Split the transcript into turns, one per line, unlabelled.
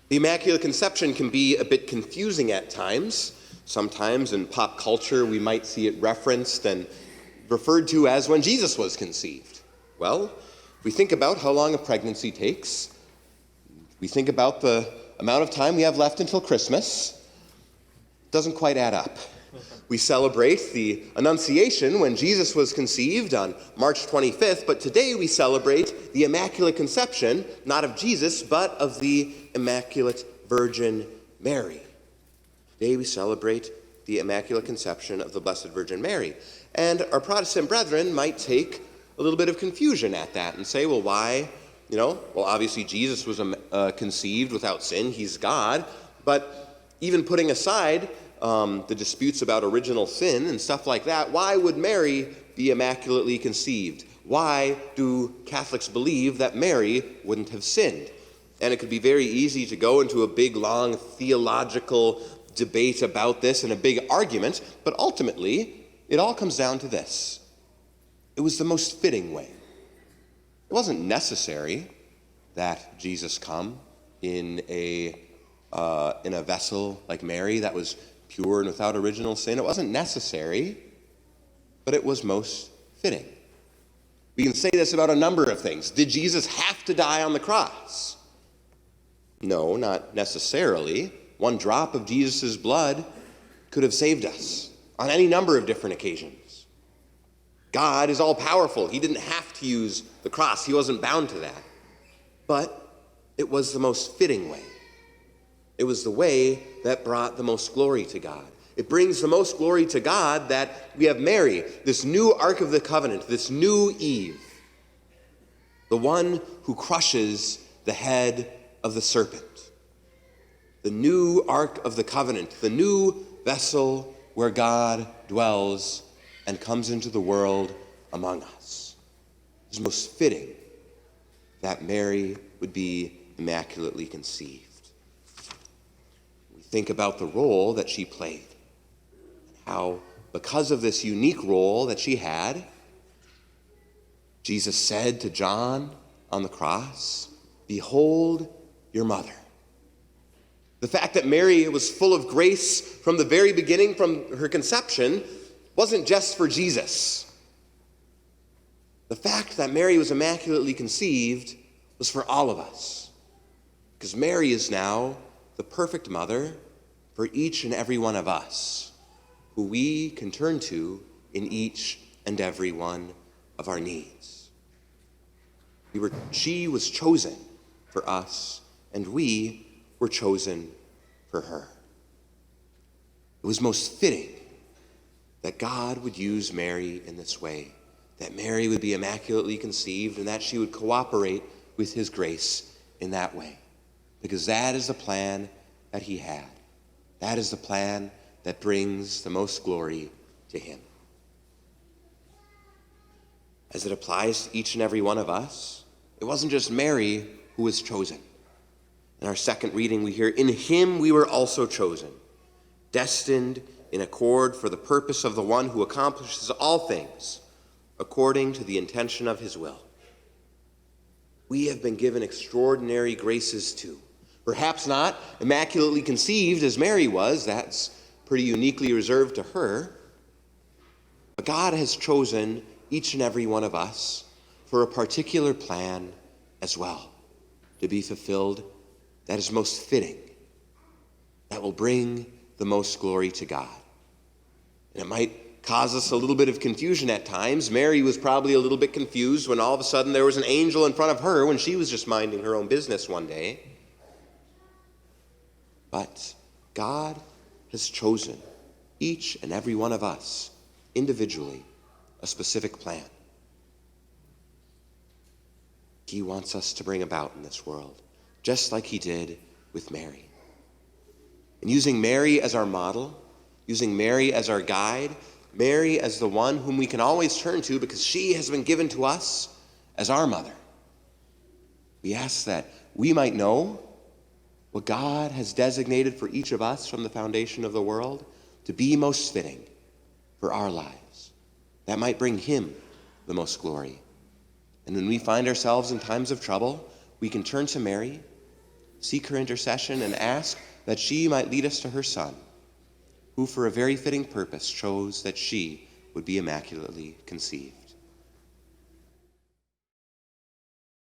The Immaculate Conception can be a bit confusing at times. Sometimes in pop culture we might see it referenced and referred to as when Jesus was conceived. Well, if we think about how long a pregnancy takes, we think about the amount of time we have left until Christmas, it doesn't quite add up. We celebrate the Annunciation when Jesus was conceived on March 25th, but today we celebrate the Immaculate Conception, not of Jesus, but of the Immaculate Virgin Mary. Today we celebrate the Immaculate Conception of the Blessed Virgin Mary. And our Protestant brethren might take a little bit of confusion at that and say, well, why? Well, obviously Jesus was conceived without sin. He's God. But even putting aside the disputes about original sin and stuff like that, why would Mary be immaculately conceived? Why do Catholics believe that Mary wouldn't have sinned? And it could be very easy to go into a big, long theological debate about this and a big argument, but ultimately, it all comes down to this. It was the most fitting way. It wasn't necessary that Jesus come in a vessel like Mary that was pure and without original sin. It wasn't necessary, but it was most fitting. We can say this about a number of things. Did Jesus have to die on the cross? No, not necessarily. One drop of Jesus' blood could have saved us on any number of different occasions. God is all-powerful. He didn't have to use the cross. He wasn't bound to that. But it was the most fitting way. It was the way that brought the most glory to God. It brings the most glory to God that we have Mary, this new Ark of the Covenant, this new Eve, the one who crushes the head of the serpent, the new Ark of the Covenant, the new vessel where God dwells and comes into the world among us. It's most fitting that Mary would be immaculately conceived. We think about the role that she played, and how because of this unique role that she had, Jesus said to John on the cross, "Behold your mother." The fact that Mary was full of grace from the very beginning, from her conception, wasn't just for Jesus. The fact that Mary was immaculately conceived was for all of us, because Mary is now the perfect mother for each and every one of us, who we can turn to in each and every one of our needs. She was chosen for us, and we were chosen for her. It was most fitting that God would use Mary in this way, that Mary would be immaculately conceived, and that she would cooperate with his grace in that way, because that is the plan that he had. That is the plan that brings the most glory to him. As it applies to each and every one of us, it wasn't just Mary who was chosen. In our second reading, we hear, "In him we were also chosen, destined in accord for the purpose of the one who accomplishes all things according to the intention of his will." We have been given extraordinary graces too. Perhaps not immaculately conceived as Mary was, that's pretty uniquely reserved to her. But God has chosen each and every one of us for a particular plan as well, to be fulfilled, that is most fitting, that will bring the most glory to God. And it might cause us a little bit of confusion at times. Mary was probably a little bit confused when all of a sudden there was an angel in front of her when she was just minding her own business one day. But God has chosen each and every one of us individually a specific plan he wants us to bring about in this world, just like he did with Mary. And using Mary as our model, using Mary as our guide, Mary as the one whom we can always turn to because she has been given to us as our mother, we ask that we might know what God has designated for each of us from the foundation of the world to be most fitting for our lives. That might bring him the most glory. And when we find ourselves in times of trouble, we can turn to Mary, seek her intercession, and ask that she might lead us to her Son, who for a very fitting purpose chose that she would be immaculately conceived.